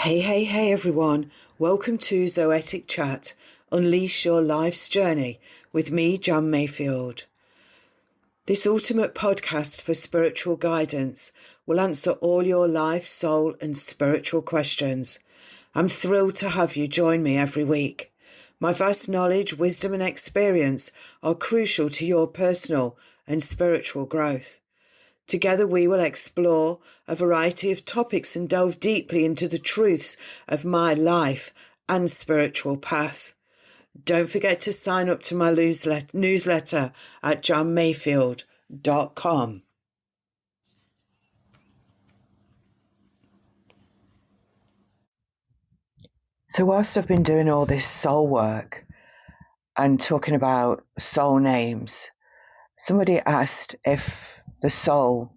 Hey everyone, welcome to Zoetic Chat, Unleash Your Life's Journey with me, John Mayfield. This ultimate podcast for spiritual guidance will answer all your life, soul and spiritual questions. I'm thrilled to have you join me every week. My vast knowledge, wisdom and experience are crucial to your personal and spiritual growth. Together we will explore a variety of topics and delve deeply into the truths of my life and spiritual path. Don't forget to sign up to my newsletter at johnmayfield.com. So whilst I've been doing all this soul work and talking about soul names, somebody asked if the soul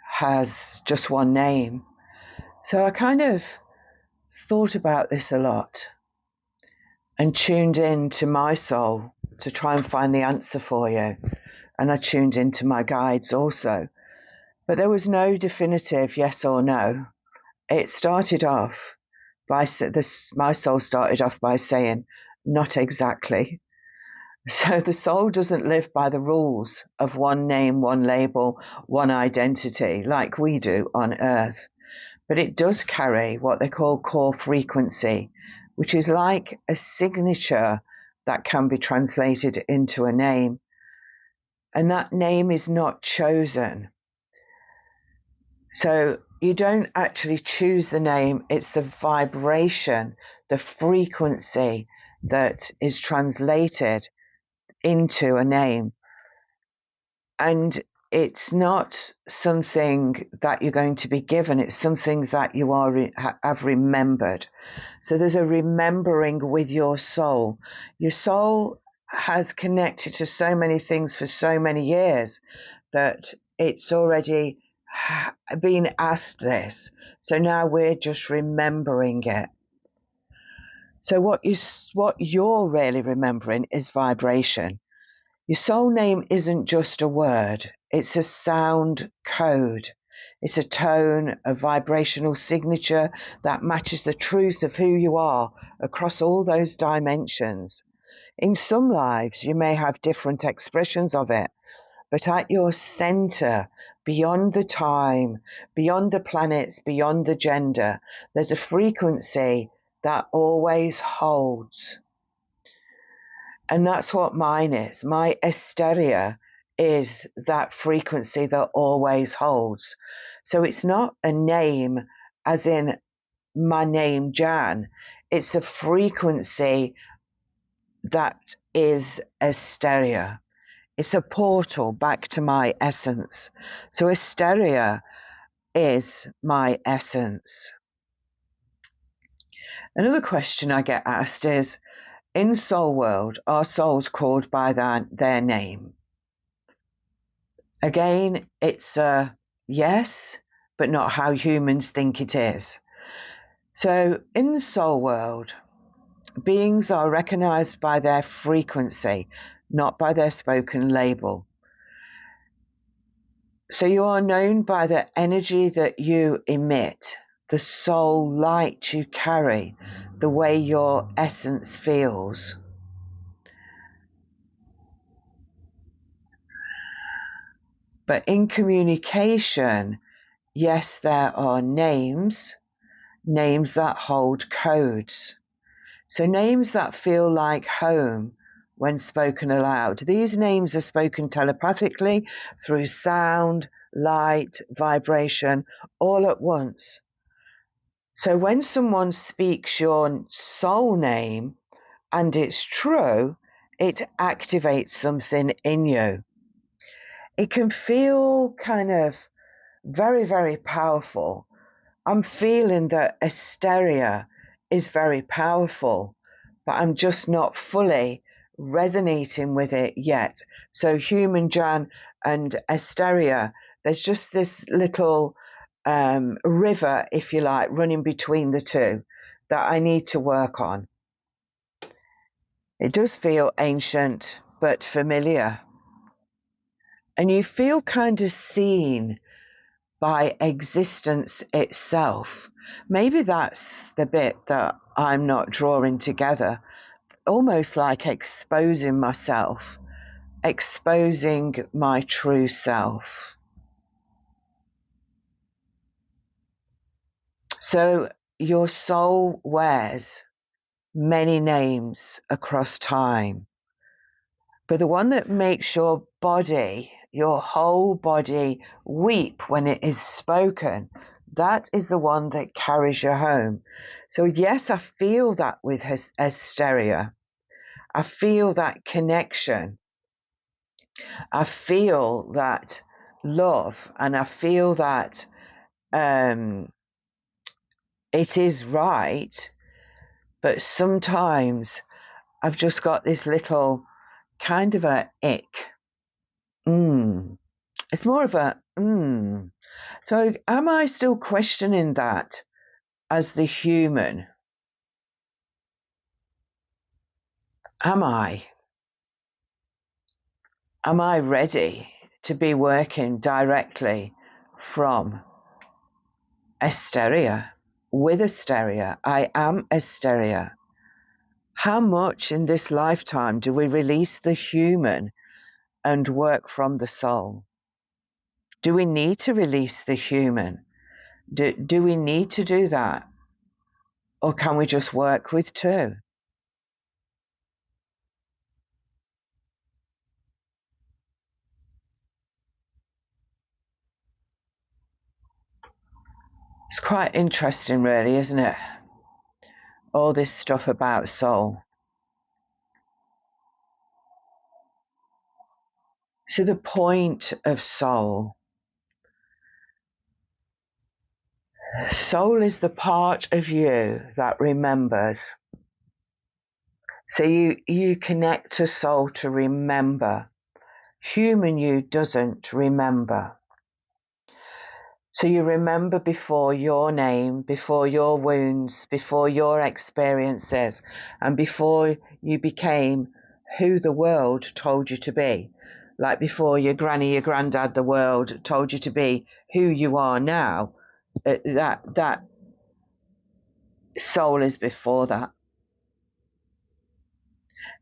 has just one name. So I kind of thought about this a lot and tuned in to my soul to try and find the answer for you. And I tuned into my guides also. But there was no definitive yes or no. It started off by, my soul started off by saying, not exactly. So the soul doesn't live by the rules of one name, one label, one identity like we do on Earth. But it does carry what they call core frequency, which is like a signature that can be translated into a name. And that name is not chosen. So you don't actually choose the name, it's the vibration, the frequency that is translated into a name. And it's not something that you're going to be given, it's something that you have remembered. So there's a remembering with your soul. Your soul has connected to so many things for so many years that it's already been asked this. So now we're just remembering it. So what you're really remembering is vibration. Your soul name isn't just a word, it's a sound code. It's a tone, a vibrational signature that matches the truth of who you are across all those dimensions. In some lives, you may have different expressions of it, but at your center, beyond the time, beyond the planets, beyond the gender, there's a frequency that always holds. And that's what mine is. My hysteria is that frequency that always holds. So it's not a name as in my name, Jan. It's a frequency that is hysteria. It's a portal back to my essence. So hysteria is my essence. Another question I get asked is, in soul world, are souls called by their name? Again, it's a yes, but not how humans think it is. So in the soul world, beings are recognized by their frequency, not by their spoken label. So you are known by the energy that you emit, the soul light you carry, the way your essence feels. But in communication, yes, there are names that hold codes. So names that feel like home when spoken aloud. These names are spoken telepathically through sound, light, vibration, all at once. So when someone speaks your soul name and it's true, it activates something in you. It can feel kind of very, very powerful. I'm feeling that hysteria is very powerful, but I'm just not fully resonating with it yet. So human Jan and hysteria, there's just this little river, if you like, running between the two that I need to work on. It does feel ancient, but familiar. And you feel kind of seen by existence itself. Maybe that's the bit that I'm not drawing together, almost like exposing myself, exposing my true self. So your soul wears many names across time, but the one that makes your body, your whole body, weep when it is spoken, that is the one that carries you home. So yes, I feel that with hysteria. I feel that connection. I feel that love, and I feel that it is right, but sometimes I've just got this little kind of a ick. It's more of a So am I still questioning that as the human? Am I? Am I ready to be working directly from hysteria? With hysteria, I am hysteria. How much in this lifetime do we release the human and work from the soul? Do we need to release the human? Do we need to do that? Or can we just work with two? It's quite interesting, really, isn't it? All this stuff about soul. So the point of soul is the part of you that remembers. So you connect to soul to remember. Human you doesn't remember. So you remember before your name, before your wounds, before your experiences, and before you became who the world told you to be. Like before your granny, your granddad, the world told you to be who you are now. That soul is before that.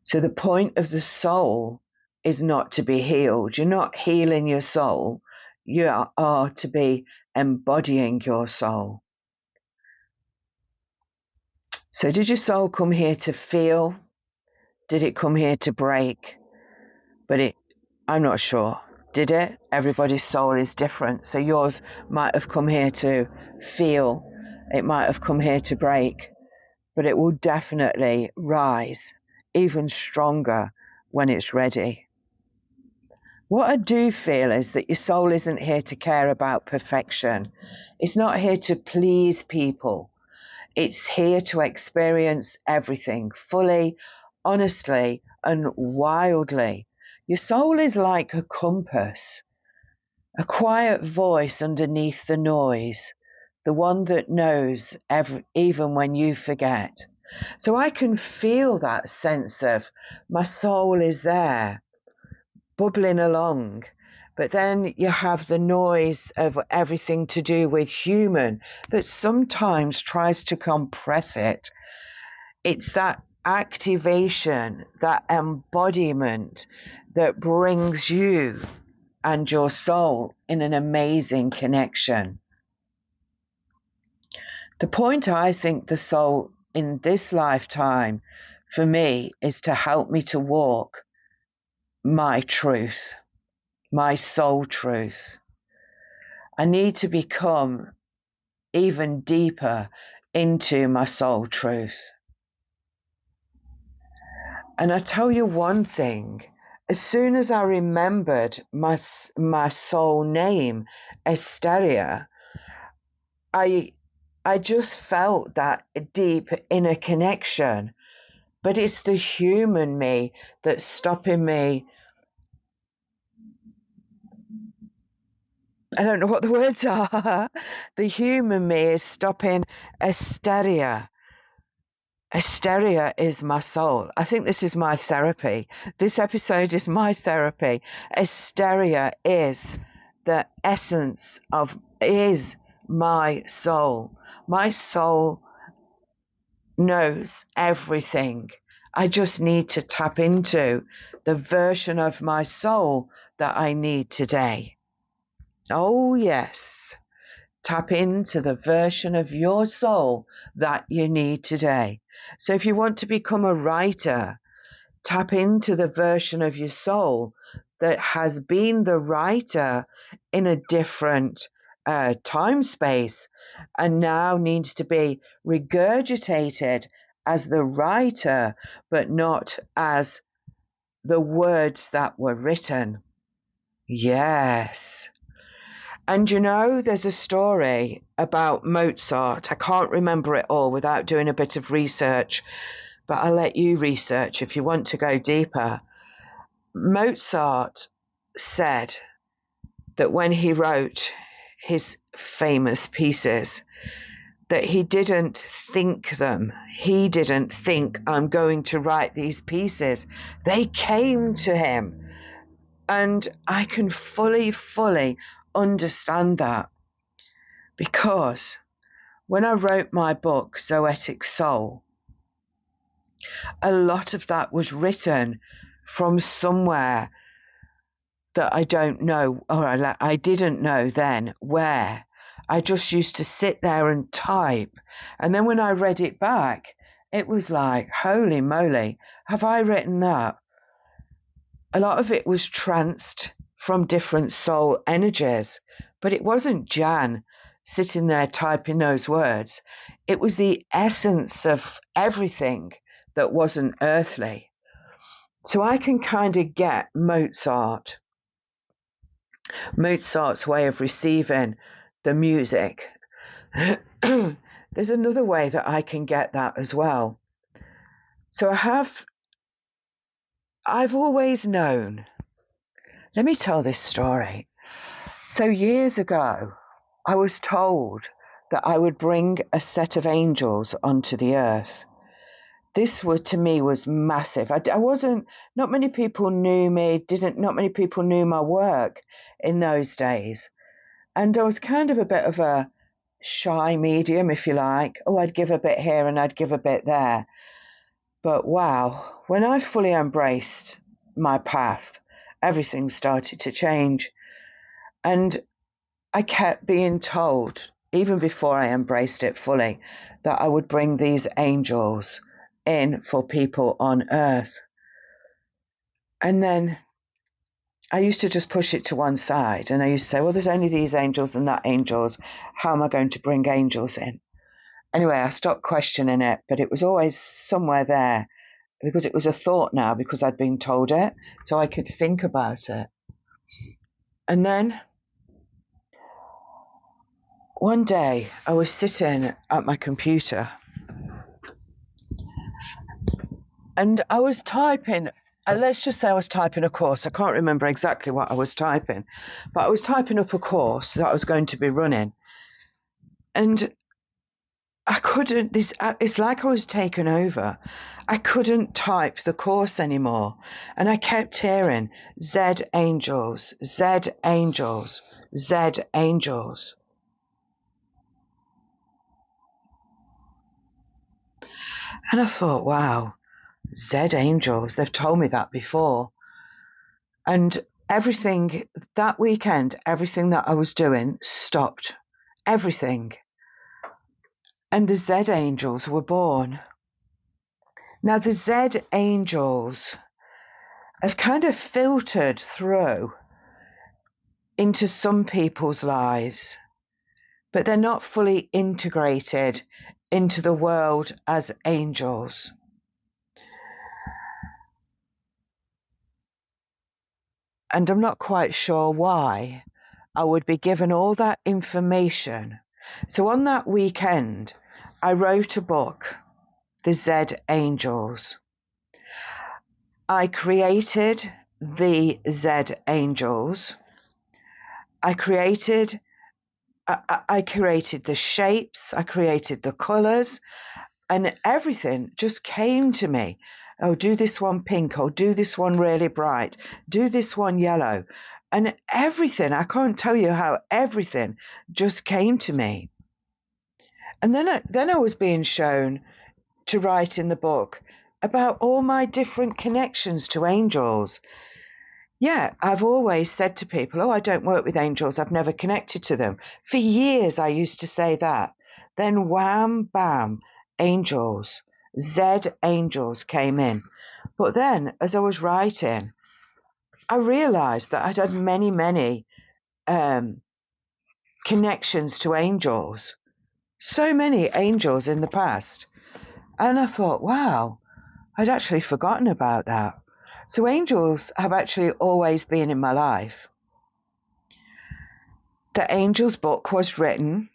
So the point of the soul is not to be healed. You're not healing your soul. You are to be embodying your soul. So did your soul come here to feel? Did it come here to break? I'm not sure. Did it? Everybody's soul is different. So yours might have come here to feel. It might have come here to break. But it will definitely rise even stronger when it's ready. What I do feel is that your soul isn't here to care about perfection. It's not here to please people. It's here to experience everything fully, honestly, and wildly. Your soul is like a compass, a quiet voice underneath the noise, the one that knows even when you forget. So I can feel that sense of my soul is there, bubbling along. But then you have the noise of everything to do with human that sometimes tries to compress it. It's that activation, that embodiment that brings you and your soul in an amazing connection. The point I think the soul in this lifetime for me is to help me to walk my truth, my soul truth. I need to become even deeper into my soul truth. And I tell you one thing, as soon as I remembered my soul name, Esteria, I just felt that deep inner connection. But it's the human me that's stopping me. I don't know what the words are. The human me is stopping hysteria. Hysteria is my soul. I think this is my therapy. This episode is my therapy. Hysteria is the essence of is my soul. My soul knows everything. I just need to tap into the version of my soul that I need today. Oh, yes. Tap into the version of your soul that you need today. So if you want to become a writer, tap into the version of your soul that has been the writer in a different time space and now needs to be regurgitated as the writer, but not as the words that were written. Yes. And you know, there's a story about Mozart. I can't remember it all without doing a bit of research, but I'll let you research if you want to go deeper. Mozart said that when he wrote his famous pieces, that he didn't think them. He didn't think, I'm going to write these pieces. They came to him. And I can fully understand that, because when I wrote my book, Zoetic Soul, a lot of that was written from somewhere that I don't know, or I didn't know then where. I just used to sit there and type. And then when I read it back, it was like, holy moly, have I written that? A lot of it was tranced from different soul energies, but it wasn't Jan sitting there typing those words. It was the essence of everything that wasn't earthly. So I can kind of get Mozart's way of receiving the music. There's another way that I can get that as well. So I've always known. Let me tell this story. So years ago, I was told that I would bring a set of angels onto the earth. This to me was massive. I wasn't, not many people knew me, not many people knew my work in those days. And I was kind of a bit of a shy medium, if you like. Oh, I'd give a bit here and I'd give a bit there. But wow, when I fully embraced my path, everything started to change. And I kept being told, even before I embraced it fully, that I would bring these angels in for people on earth. And then I used to just push it to one side, and I used to say, well, there's only these angels and that angels. How am I going to bring angels in? Anyway, I stopped questioning it, but it was always somewhere there, because it was a thought now, because I'd been told it, so I could think about it. And then one day I was sitting at my computer and I was typing, let's just say I was typing a course. I can't remember exactly what I was typing, but I was typing up a course that I was going to be running. And I couldn't, it's like I was taken over. I couldn't type the course anymore. And I kept hearing Z angels, Z angels, Z angels. And I thought, wow, Z angels, they've told me that before. And everything that weekend, everything that I was doing stopped. Everything. And the Z angels were born. Now, the Z angels have kind of filtered through into some people's lives, but they're not fully integrated into the world as angels. And I'm not quite sure why I would be given all that information. So on that weekend, I wrote a book, The Z Angels. I created the Z Angels. I created the shapes, I created the colours, and everything just came to me. Oh, do this one pink, or do this one really bright, do this one yellow. And everything, I can't tell you how everything just came to me. And then I was being shown to write in the book about all my different connections to angels. Yeah, I've always said to people, oh, I don't work with angels. I've never connected to them. For years, I used to say that. Then wham, bam, angels, Z angels came in. But then as I was writing, I realized that I'd had many connections to angels. So many angels in the past. And I thought, wow, I'd actually forgotten about that. So angels have actually always been in my life. The Angels book was written,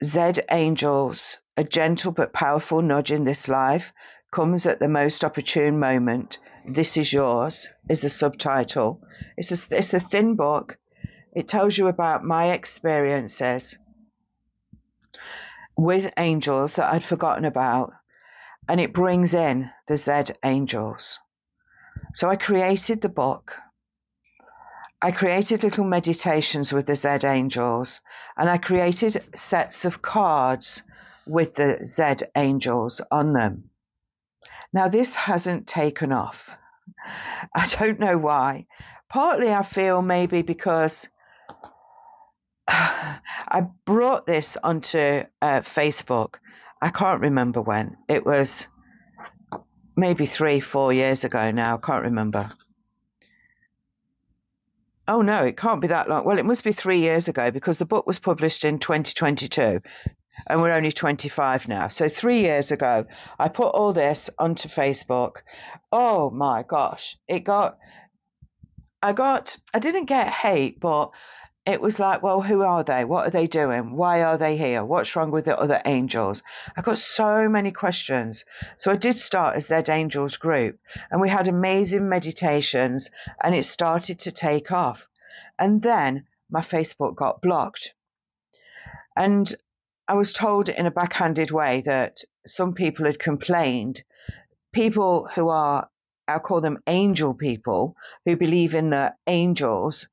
Z Angels, a gentle but powerful nudge in this life, comes at the most opportune moment. This is yours, is the subtitle. It's a thin book. It tells you about my experiences with angels that I'd forgotten about, and it brings in the Z Angels. So I created the book. I created little meditations with the Z Angels, and I created sets of cards with the Z Angels on them. Now, this hasn't taken off. I don't know why. Partly I feel maybe because I brought this onto Facebook. I can't remember when. It was maybe 3-4 years ago now. I can't remember. Oh, no, it can't be that long. Well, it must be 3 years ago because the book was published in 2022 and we're only 25 now. So 3 years ago, I put all this onto Facebook. Oh my gosh. I didn't get hate, but it was like, well, who are they? What are they doing? Why are they here? What's wrong with the other angels? I got so many questions. So I did start a Z Angels group and we had amazing meditations and it started to take off. And then my Facebook got blocked. And I was told in a backhanded way that some people had complained, people who are, I'll call them angel people, who believe in the angels,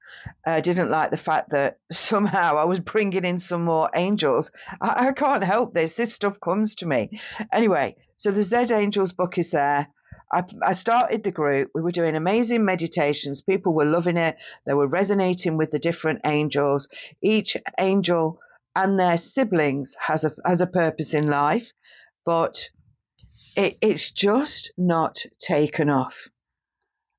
didn't like the fact that somehow I was bringing in some more angels. I can't help this. This stuff comes to me. Anyway, so the Z Angels book is there. I started the group. We were doing amazing meditations. People were loving it. They were resonating with the different angels. Each angel and their siblings has a purpose in life, but it's just not taken off.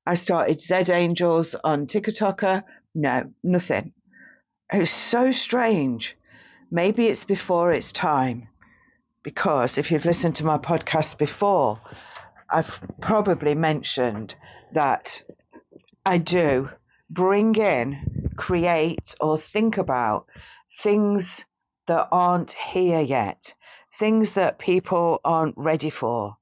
I started Z Angels on TikToker. No, nothing. It's so strange. Maybe it's before its time, because if you've listened to my podcast before, I've probably mentioned that I do bring in, create, or think about things that aren't here yet, things that people aren't ready for.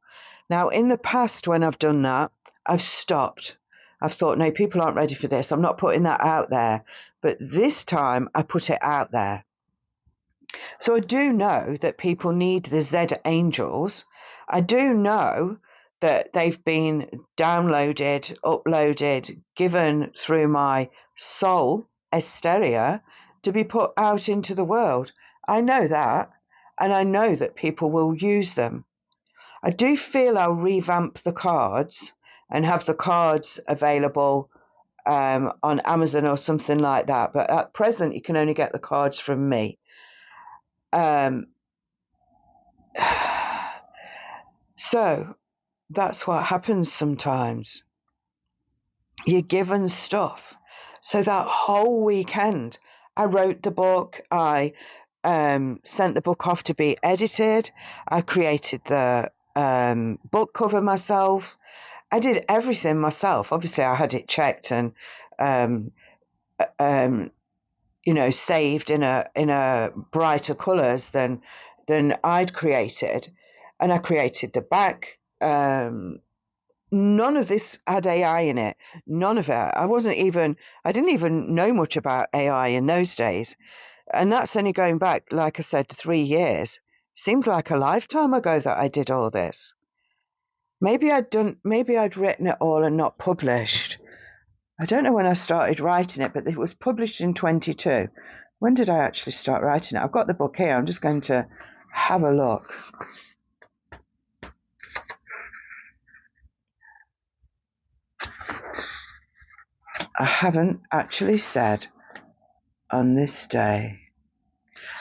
Now, in the past, when I've done that, I've stopped. I've thought, no, people aren't ready for this. I'm not putting that out there. But this time, I put it out there. So I do know that people need the Z Angels. I do know that they've been downloaded, uploaded, given through my soul, Esteria, to be put out into the world. I know that, and I know that people will use them. I do feel I'll revamp the cards and have the cards available on Amazon or something like that. But at present, you can only get the cards from me. So that's what happens sometimes. You're given stuff. So that whole weekend, I wrote the book. I sent the book off to be edited. I created the book cover myself. I did everything myself. Obviously, I had it checked and saved in a brighter colours than I'd created, and I created the back. None of this had AI in it. None of it. I didn't even know much about AI in those days, and that's only going back, like I said, 3 years. Seems like a lifetime ago that I did all this. Maybe I'd written it all and not published. I don't know when I started writing it, but it was published in 22. When did I actually start writing it? I've got the book here. I'm just going to have a look. I haven't actually said on this day.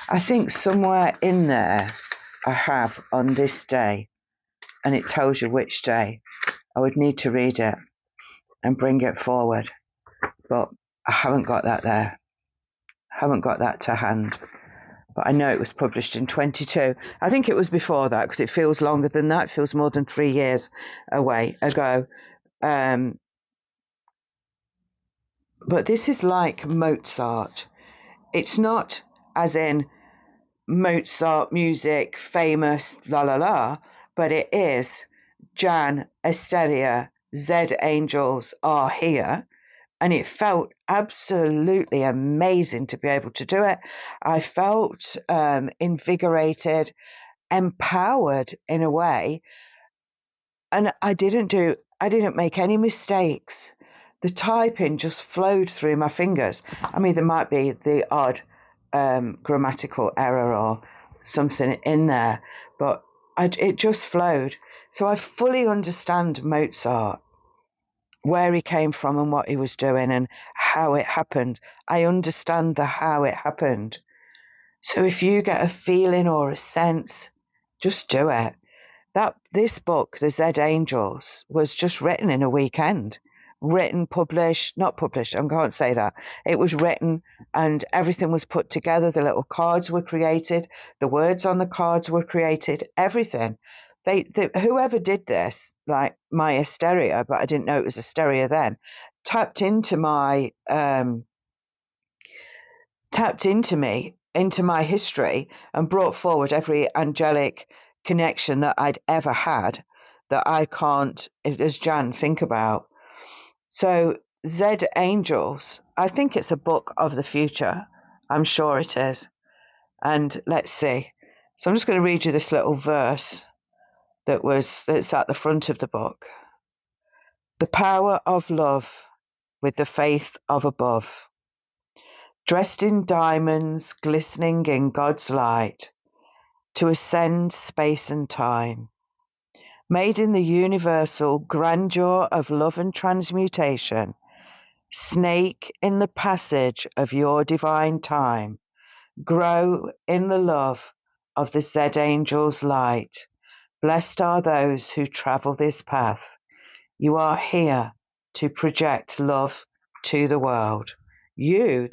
I think somewhere in there I have on this day, and it tells you which day. I would need to read it and bring it forward, but I haven't got that there. I haven't got that to hand. But I know it was published in 22. I think it was before that, because it feels longer than that. It feels more than 3 years ago. But this is like Mozart. It's not as in Mozart music, famous, la la la, but it is Jan, Asteria, Z Angels are here. And it felt absolutely amazing to be able to do it. I felt invigorated, empowered in a way. And I didn't make any mistakes. The typing just flowed through my fingers. I mean, there might be the odd grammatical error or something in there, but it just flowed. So I fully understand Mozart, where he came from and what he was doing and how it happened. I understand the how it happened. So if you get a feeling or a sense, just do it. This book, The Z Angels, was just written in a weekend. Not published, I can't say that. It was written and everything was put together. The little cards were created. The words on the cards were created. Everything. Whoever did this, like my hysteria, but I didn't know it was hysteria then, tapped into me, into my history, and brought forward every angelic connection that I'd ever had that I can't, as Jan, think about. So Z Angels, I think it's a book of the future. I'm sure it is. And let's see. So I'm just going to read you this little verse that's at the front of the book. The power of love with the faith of above, dressed in diamonds, glistening in God's light, to ascend space and time, made in the universal grandeur of love and transmutation, snake in the passage of your divine time, grow in the love of the Z Angel's light. Blessed are those who travel this path. You are here to project love to the world. You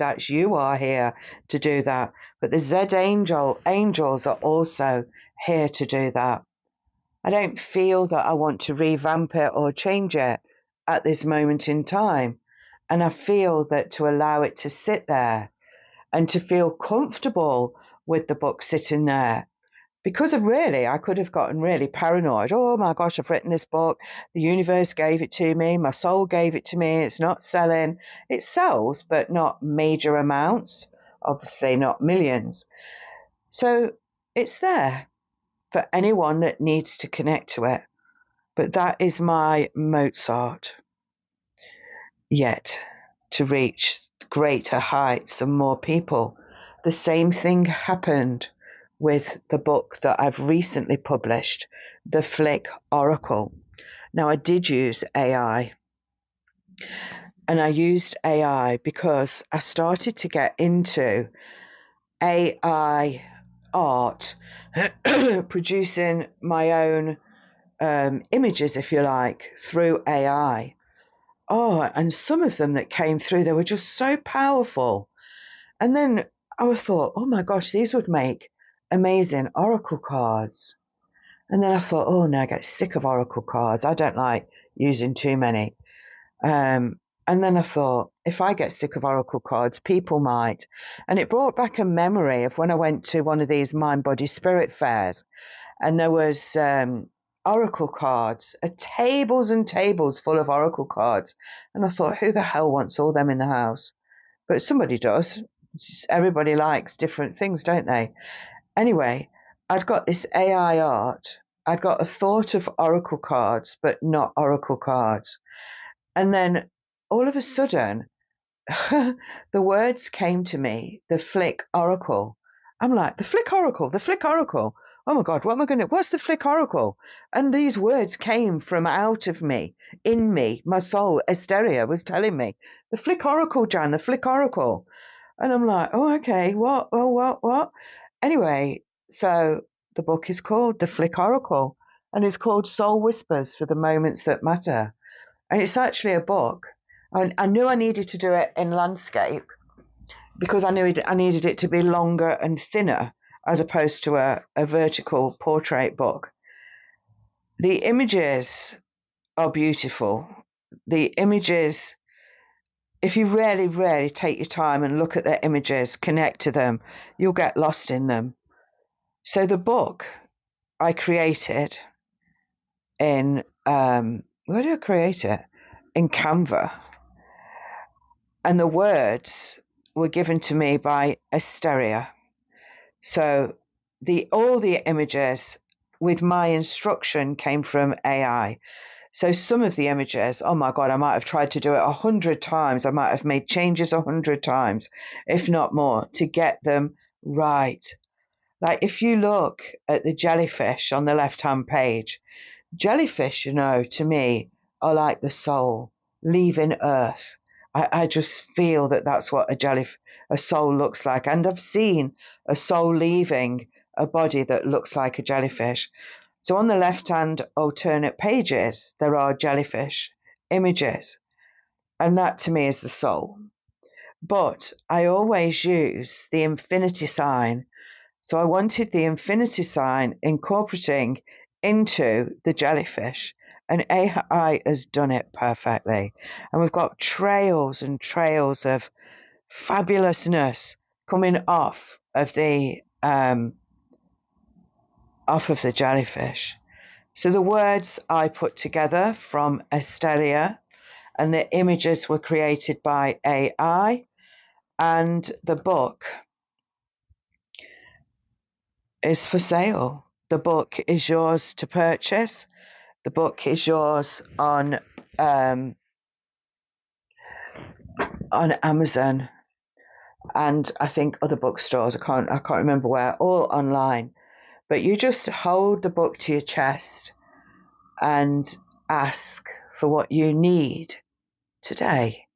are here to do that. But the Z angels are also here to do that. I don't feel that I want to revamp it or change it at this moment in time. And I feel that to allow it to sit there and to feel comfortable with the book sitting there, because I could have gotten really paranoid. Oh my gosh, I've written this book. The universe gave it to me. My soul gave it to me. It's not selling. It sells, but not major amounts. Obviously not millions. So it's there for anyone that needs to connect to it. But that is my Mozart. Yet to reach greater heights and more people. The same thing happened with the book that I've recently published, The Flick Oracle. Now, I did use AI, and I used AI because I started to get into AI art, producing my own images, if you like, through AI. Oh, and some of them that came through, they were just so powerful. And then I thought, oh my gosh, these would make amazing oracle cards. And then I thought, oh no, I get sick of oracle cards. I don't like using too many. And then I thought, if I get sick of oracle cards, people might. And it brought back a memory of when I went to one of these mind, body, spirit fairs, and there was oracle cards, tables and tables full of oracle cards. And I thought, who the hell wants all them in the house? But somebody does. Everybody likes different things, don't they? Anyway, I'd got this AI art. I'd got a thought of oracle cards, but not oracle cards. And then all of a sudden, the words came to me, the Flick Oracle. I'm like, the Flick Oracle, the Flick Oracle. Oh my God, what's the Flick Oracle? And these words came from out of me, in me, my soul, Asteria was telling me, the Flick Oracle, Jan, the Flick Oracle. And I'm like, oh, okay, what? Oh, what? Anyway, so the book is called The Flick Oracle, and it's called Soul Whispers for the Moments That Matter. And it's actually a book. I knew I needed to do it in landscape because I knew I needed it to be longer and thinner as opposed to a vertical portrait book. The images are beautiful. The images, if you really take your time and look at their images, connect to them, you'll get lost in them. So the book I created in, where did I create it? In Canva. And the words were given to me by Asteria. So all the images with my instruction came from AI. So some of the images, oh my God, I might have tried to do it 100 times. I might have made changes 100 times, if not more, to get them right. Like if you look at the jellyfish on the left-hand page, jellyfish, to me, are like the soul leaving Earth. I just feel that that's what a soul looks like. And I've seen a soul leaving a body that looks like a jellyfish. So on the left-hand alternate pages, there are jellyfish images. And that to me is the soul. But I always use the infinity sign. So I wanted the infinity sign incorporating into the jellyfish, and AI has done it perfectly. And we've got trails and trails of fabulousness coming off of the jellyfish. So the words I put together from Asteria, and the images were created by AI, and the book is for sale. The book is yours to purchase. The book is yours on Amazon, and I think other bookstores. I can't remember where. All online. But you just hold the book to your chest and ask for what you need today.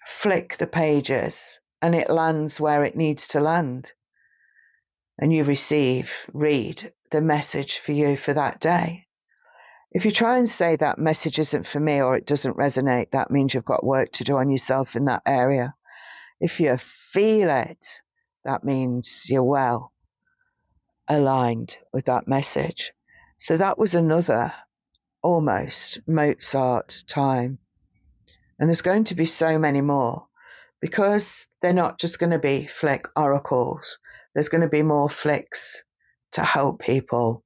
Flick the pages, and it lands where it needs to land. And you read the message for you for that day. If you try and say that message isn't for me or it doesn't resonate, that means you've got work to do on yourself in that area. If you feel it, that means you're well aligned with that message. So that was another almost Mozart time. And there's going to be so many more because they're not just going to be flick oracles. There's going to be more flicks to help people.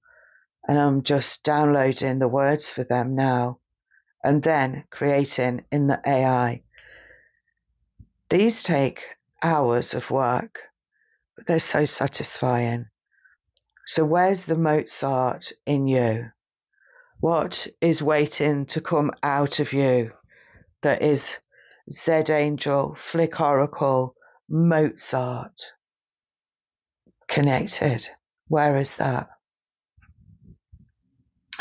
And I'm just downloading the words for them now and then creating in the AI. These take hours of work, but they're so satisfying. So where's the Mozart in you? What is waiting to come out of you that is Z Angel, Flick Oracle, Mozart connected? Where is that?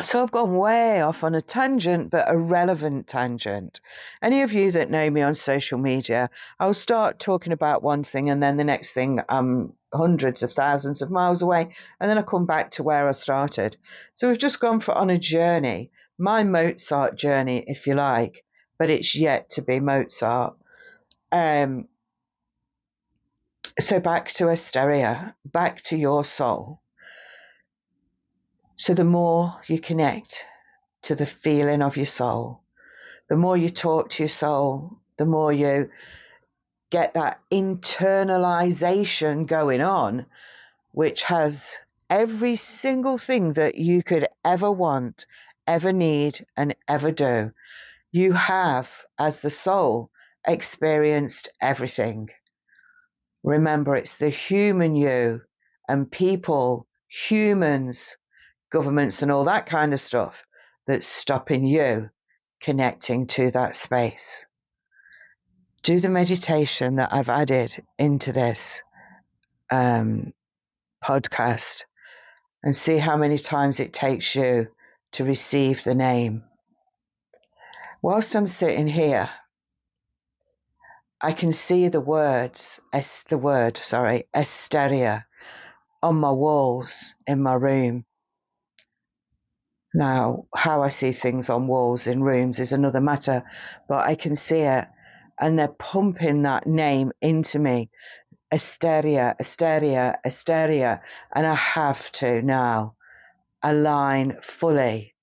So I've gone way off on a tangent, but a relevant tangent. Any of you that know me on social media, I'll start talking about one thing and then the next thing I'm hundreds of thousands of miles away, and then I come back to where I started. So we've just gone on a journey, my Mozart journey, if you like, but it's yet to be Mozart. So back to Asteria, back to your soul. So the more you connect to the feeling of your soul, the more you talk to your soul, the more you get that internalization going on, which has every single thing that you could ever want, ever need, and ever do. You have, as the soul, experienced everything. Remember, it's the human you and people, humans, governments and all that kind of stuff that's stopping you connecting to that space. do the meditation that I've added into this podcast and see how many times it takes you to receive the name. Whilst I'm sitting here, I can see the word, Esteria, on my walls in my room. Now, how I see things on walls in rooms is another matter, but I can see it, and they're pumping that name into me. Esteria, Esteria, Esteria, and I have to now align fully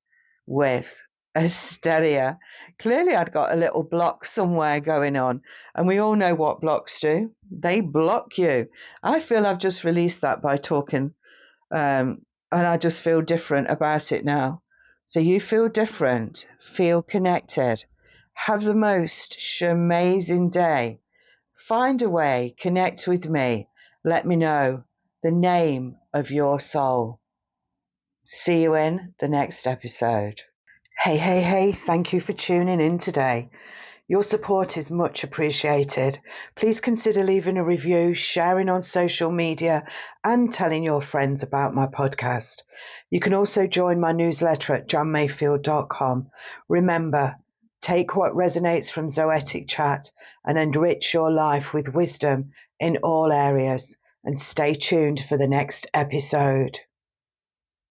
with Esteria. Clearly, I'd got a little block somewhere going on, and we all know what blocks do. They block you. I feel I've just released that by talking, and I just feel different about it now. So you feel different, feel connected, have the most amazing day. Find a way, connect with me, let me know the name of your soul. See you in the next episode. Hey, thank you for tuning in today. Your support is much appreciated. Please consider leaving a review, sharing on social media, and telling your friends about my podcast. You can also join my newsletter at johnmayfield.com. Remember, take what resonates from Zoetic Chat and enrich your life with wisdom in all areas. And stay tuned for the next episode.